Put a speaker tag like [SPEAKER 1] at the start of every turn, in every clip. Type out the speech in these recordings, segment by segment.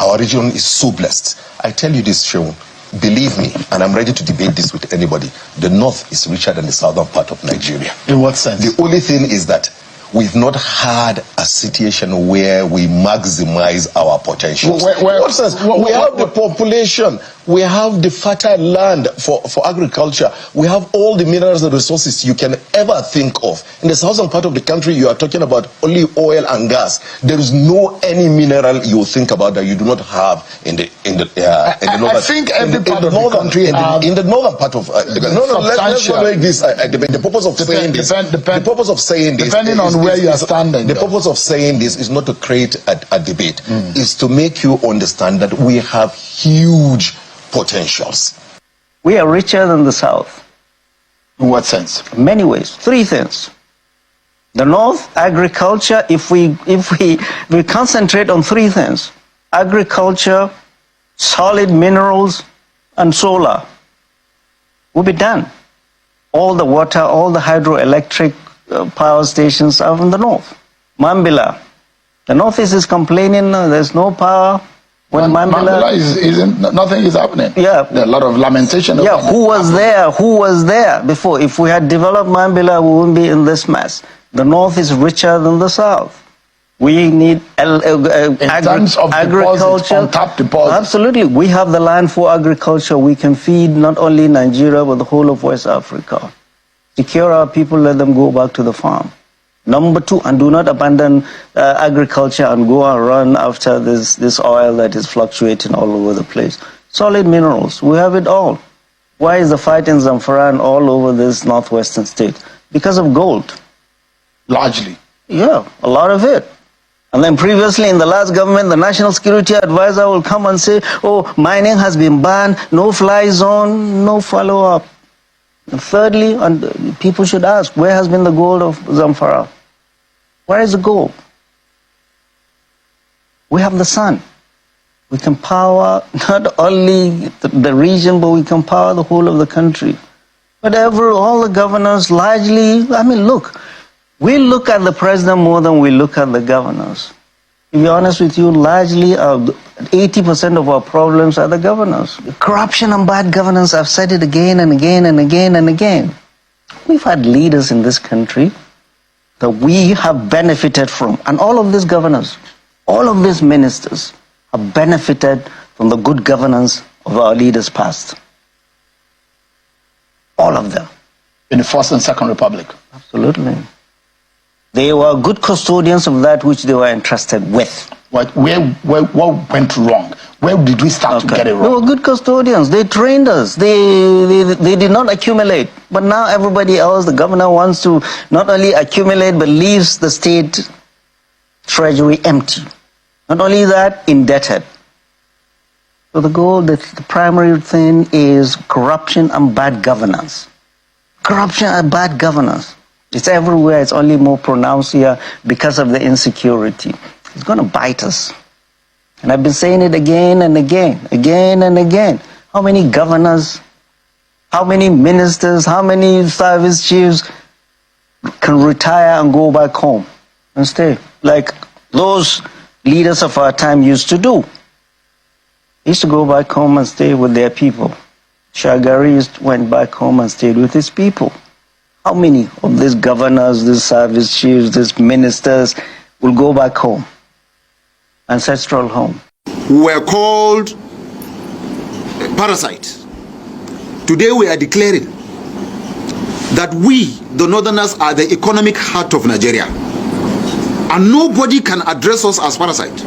[SPEAKER 1] our region is so blessed. I tell you this, Seun, believe me, and I'm ready to debate this with anybody, the north is richer than the southern part of Nigeria.
[SPEAKER 2] In what sense?
[SPEAKER 1] The only thing is that we've not had a situation where we maximize our potentials.
[SPEAKER 2] What sense?
[SPEAKER 1] We have the population, we have the fertile land for agriculture, we have all the minerals and resources you can ever think of. In the southern part of the country, you are talking about only oil and gas. There is no any mineral you think about that you do not have in the northern.
[SPEAKER 2] I think every part of the country
[SPEAKER 1] in the northern part of let's not make this the purpose of saying this. The purpose of saying this,
[SPEAKER 2] depending on where you are standing.
[SPEAKER 1] The purpose of saying this is not to create a debate. Is to make you understand that we have huge potentials.
[SPEAKER 3] We are richer than the South.
[SPEAKER 2] In what sense?
[SPEAKER 3] In many ways. Three things. The North, agriculture, if we concentrate on three things: agriculture, solid minerals, and solar, we'll be done. All the water, all the hydroelectric power stations are in the North. Mambila. The Northeast is complaining there's no power. When
[SPEAKER 2] Mambila nothing is happening.
[SPEAKER 3] Yeah.
[SPEAKER 2] There are a lot of lamentation.
[SPEAKER 3] Yeah, who was there before? If we had developed Mambila, we wouldn't be in this mess. The North is richer than the South. We need
[SPEAKER 2] terms of
[SPEAKER 3] agriculture.
[SPEAKER 2] Untapped deposits.
[SPEAKER 3] Absolutely. We have the land for agriculture. We can feed not only Nigeria, but the whole of West Africa. Secure our people, let them go back to the farm. Number two, and do not abandon agriculture and go and run after this oil that is fluctuating all over the place. Solid minerals, we have it all. Why is the fight in Zamfara and all over this northwestern state? Because of gold.
[SPEAKER 2] Largely.
[SPEAKER 3] Yeah, a lot of it. And then previously in the last government, the National Security Advisor will come and say, oh, mining has been banned, no fly zone, no follow-up. Thirdly, and people should ask, where has been the gold of Zamfara? Where is the gold? We have the sun. We can power not only the region, but we can power the whole of the country. But all the governors largely, look, we look at the president more than we look at the governors. To be honest with you, largely 80% of our problems are the governors. Corruption and bad governance, I've said it again and again and again and again. We've had leaders in this country that we have benefited from. And all of these governors, all of these ministers have benefited from the good governance of our leaders past. All of them.
[SPEAKER 2] In the First and Second Republic.
[SPEAKER 3] Absolutely. They were good custodians of that which they were entrusted with.
[SPEAKER 2] What went wrong? Where did we start to get it wrong?
[SPEAKER 3] They were good custodians. They trained us. They did not accumulate. But now everybody else, the governor wants to not only accumulate, but leaves the state treasury empty. Not only that, indebted. So the primary thing is corruption and bad governance. Corruption and bad governance. It's everywhere. It's only more pronounced here because of the insecurity. It's going to bite us. And I've been saying it again and again and again. How many governors, how many ministers, how many service chiefs can retire and go back home and stay? Like those leaders of our time used to do. They used to go back home and stay with their people. Shagari went back home and stayed with his people. How many of these governors, these service chiefs, these ministers will go back home, ancestral home?
[SPEAKER 4] We were called parasites. Today we are declaring that we, the Northerners, are the economic heart of Nigeria. And nobody can address us as parasites.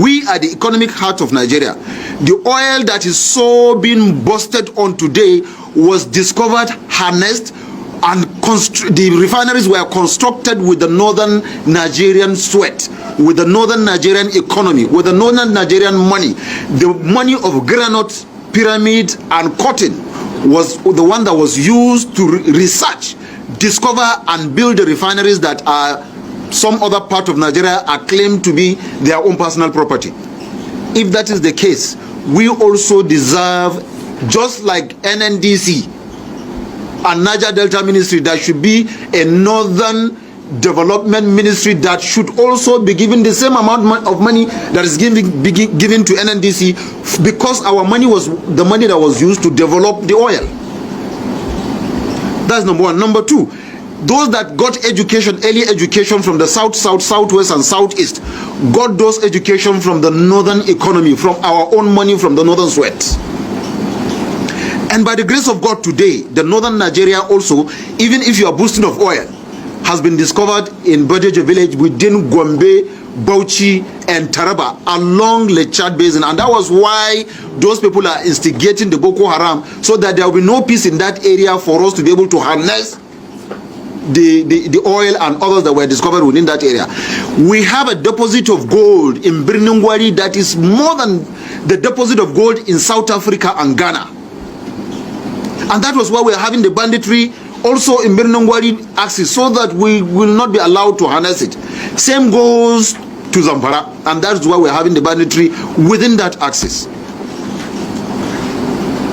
[SPEAKER 4] We are the economic heart of Nigeria. The oil that is so being busted on today was discovered, harnessed, and the refineries were constructed with the northern Nigerian sweat, with the northern Nigerian economy, with the northern Nigerian money. The money of granite, pyramid, and cotton was the one that was used to research, discover, and build the refineries that are some other part of Nigeria are claimed to be their own personal property. If that is the case, we also deserve, just like NNDC and Niger Delta Ministry, there should be a northern Development Ministry that should also be given the same amount of money that is given to NNDC, because our money was the money that was used to develop the oil. That's number one. Number two, those that got education, early education from the south, southwest, and southeast, got those education from the northern economy, from our own money, from the northern sweat. And by the grace of God today, the northern Nigeria also, even if you are boosting of oil, has been discovered in Bodejo village within Gombe, Bauchi, and Taraba along Lake Chad Basin. And that was why those people are instigating the Boko Haram, so that there will be no peace in that area for us to be able to harness the oil and others that were discovered within that area. We have a deposit of gold in Birnungwari that is more than the deposit of gold in South Africa and Ghana. And that was why we are having the banditry also in Birnungwari axis, so that we will not be allowed to harness it. Same goes to Zamfara, and that's why we're having the banditry within that axis.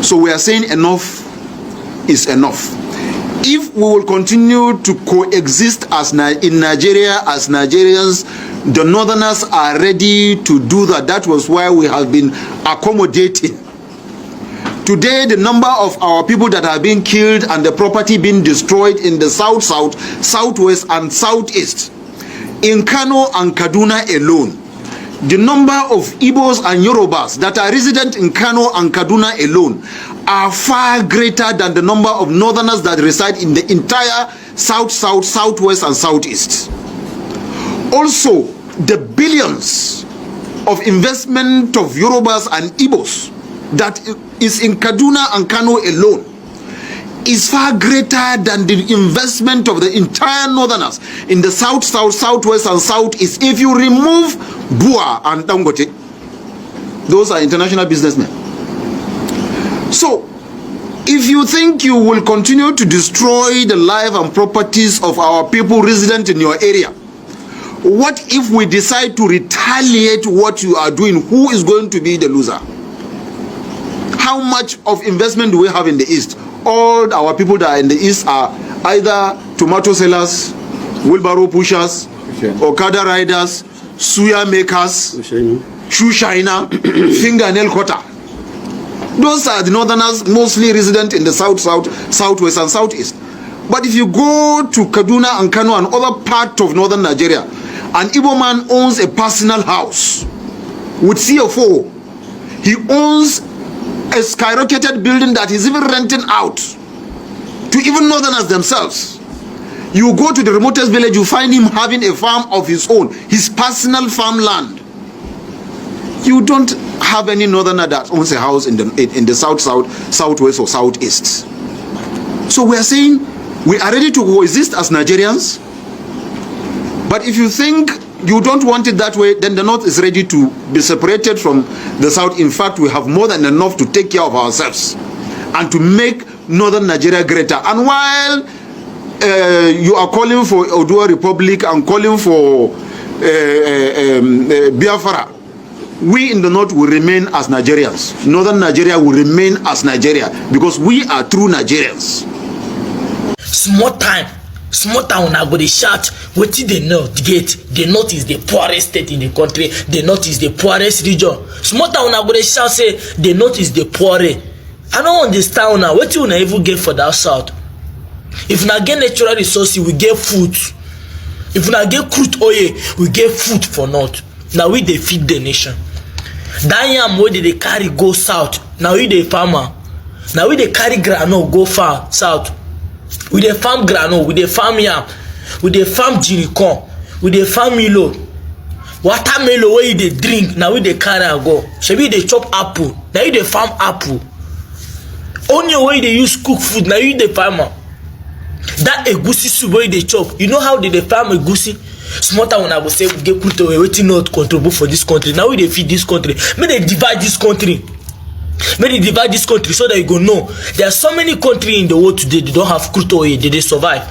[SPEAKER 4] So we are saying enough is enough. If we will continue to coexist as in Nigeria as Nigerians, the northerners are ready to do that. That was why we have been accommodating. Today, the number of our people that are being killed and the property being destroyed in the south, southwest, and southeast, in Kano and Kaduna alone, the number of Igbos and Yorubas that are resident in Kano and Kaduna alone are far greater than the number of northerners that reside in the entire south, southwest, and southeast. Also, the billions of investment of Yorubas and Igbos that is in Kaduna and Kano alone is far greater than the investment of the entire northerners in the south, southwest, and southeast. If you remove Bua and Dangote, those are international businessmen. So, if you think you will continue to destroy the life and properties of our people resident in your area, what if we decide to retaliate what you are doing? Who is going to be the loser? How much of investment do we have in the east? All our people that are in the east are either tomato sellers, wheelbarrow pushers, Okada riders, suya makers, shoe shiner, fingernail cutter. Those are the northerners, mostly resident in the south, southwest, and southeast. But if you go to Kaduna and Kano and other part of northern Nigeria, an Igbo man owns a personal house with CFO. He owns a skyrocketed building that he's even renting out to even northerners themselves. You go to the remotest village, you find him having a farm of his own, his personal farmland. You don't have any northerner that owns a house in the south, southwest, or southeast. So we are saying we are ready to coexist as Nigerians. But if you think you don't want it that way, then the north is ready to be separated from the south. In fact, we have more than enough to take care of ourselves and to make northern Nigeria greater. And while you are calling for Oduwa Republic and calling for Biafra, we in the north will remain as Nigerians. Northern Nigeria will remain as Nigeria, because we are true Nigerians.
[SPEAKER 5] Small time when I go to shout, what did the north get? The north is the poorest state in the country. The north is the poorest region. Small time when I go to shout, say the north is the poorest. I don't understand now. What do you even get for that south? If you get natural resources, we get food. If you get crude oil, we get food for north. Now we they feed the nation. That yam where they carry go south. Now we the farmer. Now we they carry granola go far south. We dey farm granola, we dey farm yam, we dey farm jirikon, we dey farm milo. Watermelon where you dey drink, now we dey carry and go. Shebi dey chop apple, now you dey farm apple. Onion where you dey use cook food, now you dey farmer. That egusi soup where you dey chop, you know how they dey farm egusi? Small time when I go say we get put away, wetin not contribute for this country. Now we dey feed this country. Make they divide this country. Make they divide this country so that you go know. There are so many countries in the world today they don't have crude oil, they survive.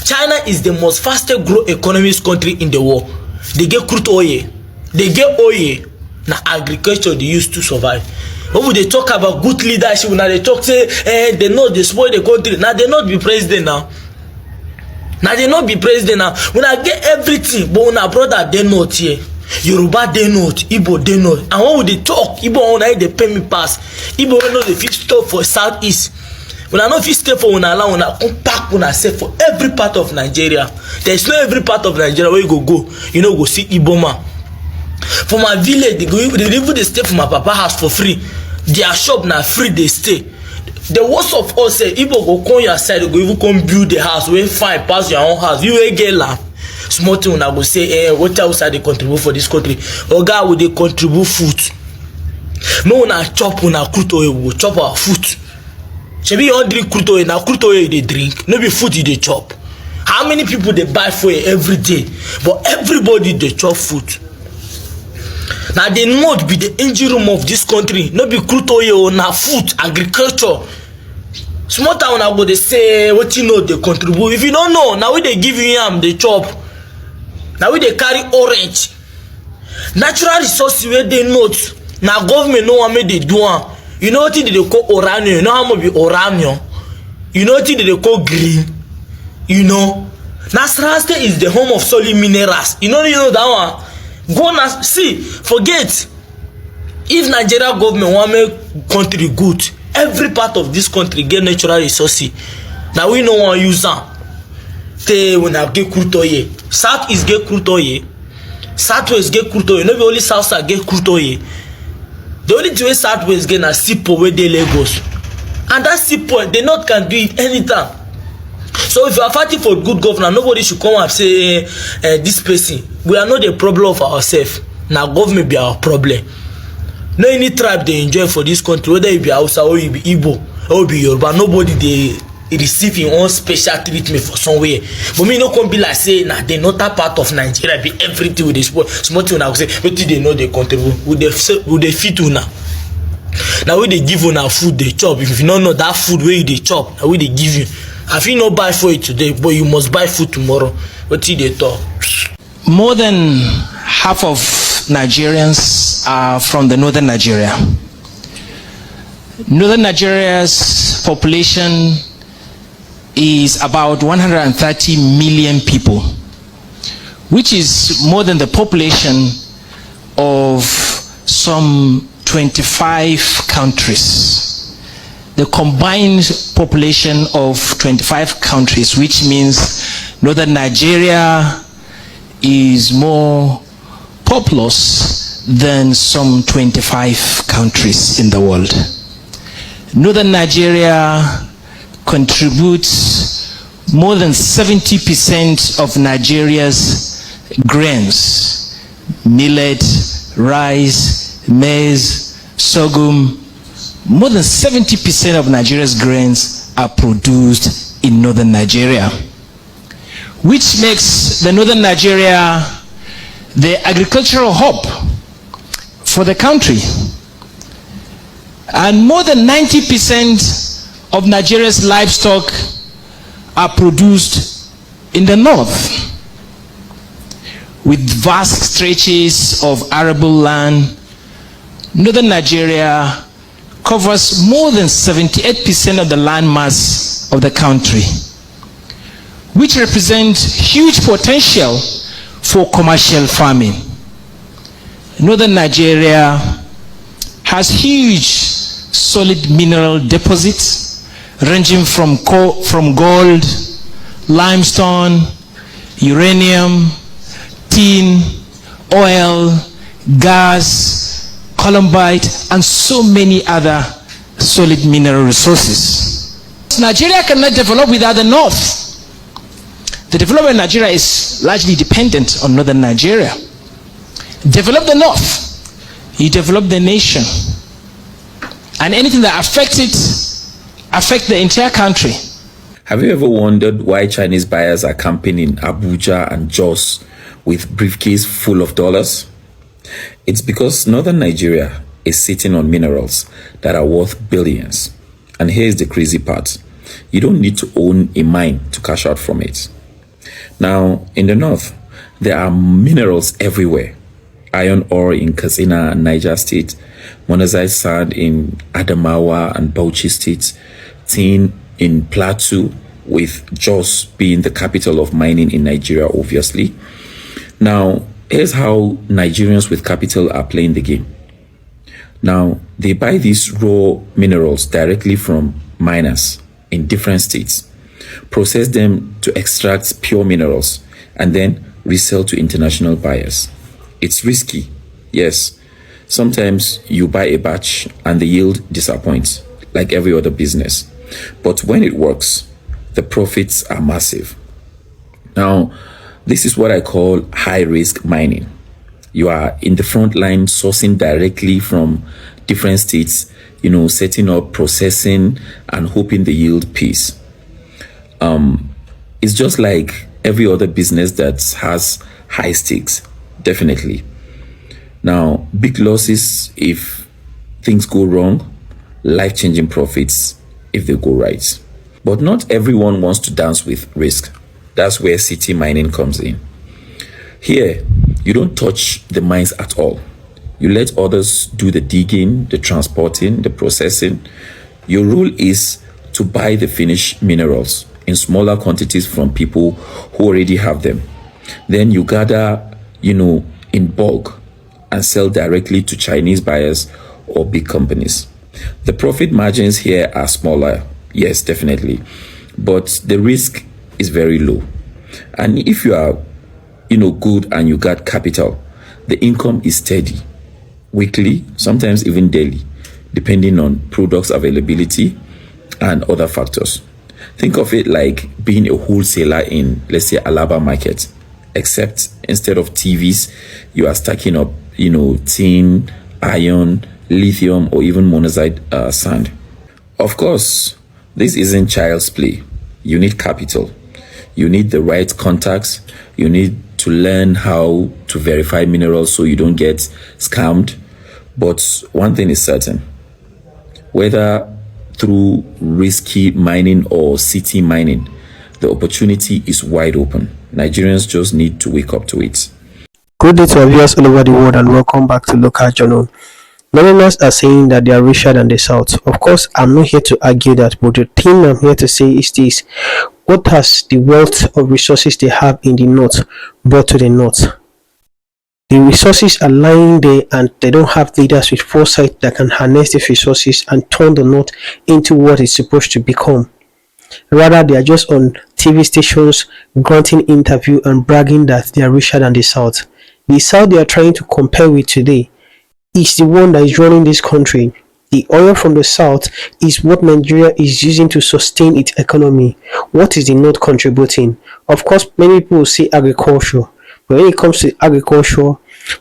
[SPEAKER 5] China is the most fastest growing economic country in the world. They get crude oil, they get oil. Now agriculture they use to survive. When they talk about good leadership, now they talk say they know they spoil the country. Now they not be president now. Now they not be president now. When I get everything, but when I brother they not here. Yoruba they not, Igbo they not. And when we they talk, Igbo when they pay me pass. Igbo when they fit stop for southeast. When I know if you stay for una allow una come back una say for every part of Nigeria. There's no every part of Nigeria where you go. You know go see Igbo man. For my village, they even stay for my papa house for free. Their shop na free they stay. The worst of all say Igbo go come your side, go even come build the house wey fine pass your own house. You will get land. Small thing una go say, what else they contribute for this country? Oga will they contribute food? No una chop una crude oil, we go chop our food. Shebi all drink crude oil, na crude oil they drink, no be food you dey chop. How many people they buy for every day? But everybody they chop food. Now the north be the engine room of this country. No be crude oil, na food, agriculture. Small town now go they say what you know they contribute. If you don't know, now we they give you yam, they chop. Now we they carry orange. Natural resources where they note. Now government know what make they do. You know what they call oranio. You know how much be oranio. You know what they call green. You know. Nasarawa State is the home of solid minerals. You know that one. Go now see. Forget. If Nigeria government want make country good, every part of this country get natural resources. Now we no want use them. They when I get crude oil. South is get crude oil. Southwest get crude oil. No be only South side get crude oil. The only thing Southwest get na Sipo where they Lagos. And that Sipo, they not can do it anytime. So if you are fighting for good governance, nobody should come and say this person. We are not the problem of ourselves. Now government be our problem. No any tribe they enjoy for this country, whether it be Hausa or it be Igbo or it be Yoruba, nobody they receive in one special treatment for somewhere. But me no come be like say nah they not a part of Nigeria be everything with the small thing I say but they know they contribute with the fit una. Now we they give una food they chop. If you don't know that food where you they chop, now we they give you. I feel not buy for it today, but you must buy food tomorrow. What did they talk?
[SPEAKER 6] More than half of Nigerians are from the northern Nigeria. Northern Nigeria's population is about 130 million people, which is more than the population of some 25 countries. The combined population of 25 countries, which means northern Nigeria is more populous than some 25 countries in the world. Northern Nigeria contributes more than 70% of Nigeria's grains, millet, rice, maize, sorghum. More than 70% of Nigeria's grains are produced in northern Nigeria, which makes the northern Nigeria the agricultural hub for the country. And more than 90% of Nigeria's livestock are produced in the north, with vast stretches of arable land. Northern Nigeria covers more than 78% of the land mass of the country, which represents huge potential for commercial farming. Northern Nigeria has huge solid mineral deposits ranging from gold, limestone, uranium, tin, oil, gas, columbite, and so many other solid mineral resources. Nigeria cannot develop without the north. The development of Nigeria is largely dependent on northern Nigeria. Develop the north, you develop the nation. And anything that affects it, affects the entire country.
[SPEAKER 7] Have you ever wondered why Chinese buyers are camping in Abuja and Jos with briefcases full of dollars? It's because northern Nigeria is sitting on minerals that are worth billions. And here's the crazy part. You don't need to own a mine to cash out from it. Now, in the north, there are minerals everywhere. Iron ore in Katsina and Niger State, monazite sand in Adamawa and Bauchi State, tin in Plateau, with Jos being the capital of mining in Nigeria, obviously. Now, here's how Nigerians with capital are playing the game. Now, they buy these raw minerals directly from miners in different states, process them to extract pure minerals, and then resell to international buyers. It's risky, yes. Sometimes you buy a batch and the yield disappoints, like every other business. But when it works, the profits are massive. Now, this is what I call high-risk mining. You are in the front line sourcing directly from different states, setting up, processing, and hoping the yield pays. It's just like every other business that has high stakes, definitely. Now, big losses if things go wrong, life-changing profits if they go right. But not everyone wants to dance with risk. That's where city mining comes in. Here, you don't touch the mines at all. You let others do the digging, the transporting, the processing. Your rule is to buy the finished minerals in smaller quantities from people who already have them. Then you gather, in bulk and sell directly to Chinese buyers or big companies. The profit margins here are smaller, yes, definitely, but the risk is very low. And if you are, good and you got capital, the income is steady, weekly, sometimes even daily, depending on products availability and other factors. Think of it like being a wholesaler in, let's say, Alaba market, except instead of TVs, you are stacking up, tin, iron, lithium, or even monazite sand. Of course, this isn't child's play. You need capital. You need the right contacts. You need to learn how to verify minerals so you don't get scammed. But one thing is certain, whether through risky mining or city mining, the opportunity is wide open. Nigerians just need to wake up to it.
[SPEAKER 8] Good day to our viewers all over the world and welcome back to Local Journal. Northerners are saying that they are richer than the South. Of course, I'm not here to argue that, but the thing I'm here to say is this. What has the wealth of resources they have in the North brought to the North? The resources are lying there and they don't have leaders with foresight that can harness these resources and turn the North into what it's supposed to become. Rather, they are just on TV stations granting interview and bragging that they are richer than the South. The South they are trying to compare with today is the one that is running this country. The oil from the South is what Nigeria is using to sustain its economy. What is the North contributing? Of course, many people will say agriculture. But when it comes to agriculture,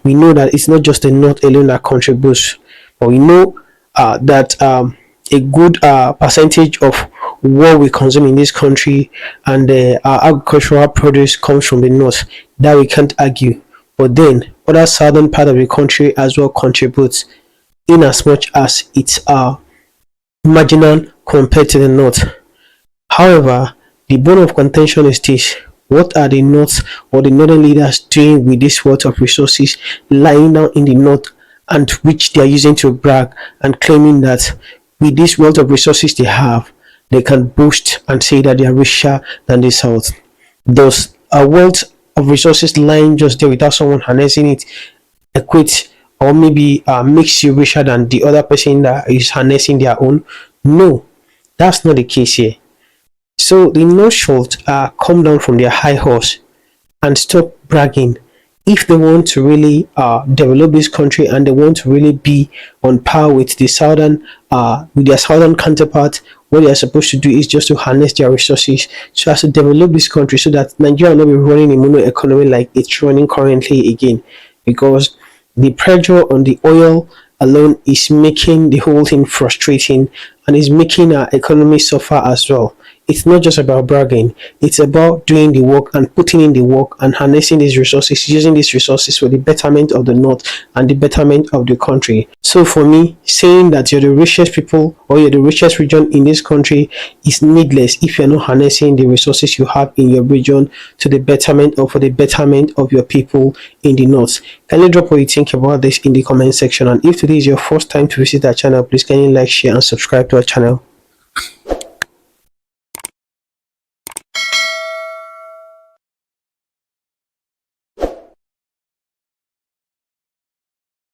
[SPEAKER 8] we know that it's not just the North alone that contributes. But we know that a good percentage of what we consume in this country and our agricultural produce comes from the North. That we can't argue. But then, other southern part of the country as well contributes in as much as it's marginal compared to the North. However, the bone of contention is this. What are the North or the Northern leaders doing with this wealth of resources lying down in the North and which they are using to brag and claiming that with this wealth of resources they have, they can boast and say that they are richer than the South? Does a wealth of resources lying just there without someone harnessing it equate or maybe makes you richer than the other person that is harnessing their own? No, that's not the case here. So the North should come down from their high horse and stop bragging. If they want to really develop this country and they want to really be on par with the southern with their southern counterpart, what they are supposed to do is just to harness their resources so as to develop this country so that Nigeria will not be running a mono economy like it's running currently again, because the pressure on the oil alone is making the whole thing frustrating and is making our economy suffer as well. It's not just about bragging, it's about doing the work and putting in the work and harnessing these resources, using these resources for the betterment of the North and the betterment of the country. So for me, saying that you're the richest people or you're the richest region in this country is needless if you're not harnessing the resources you have in your region to the betterment or for the betterment of your people in the North. Kindly drop what you think about this in the comment section, and if today is your first time to visit our channel, please kindly like, share and subscribe to our channel.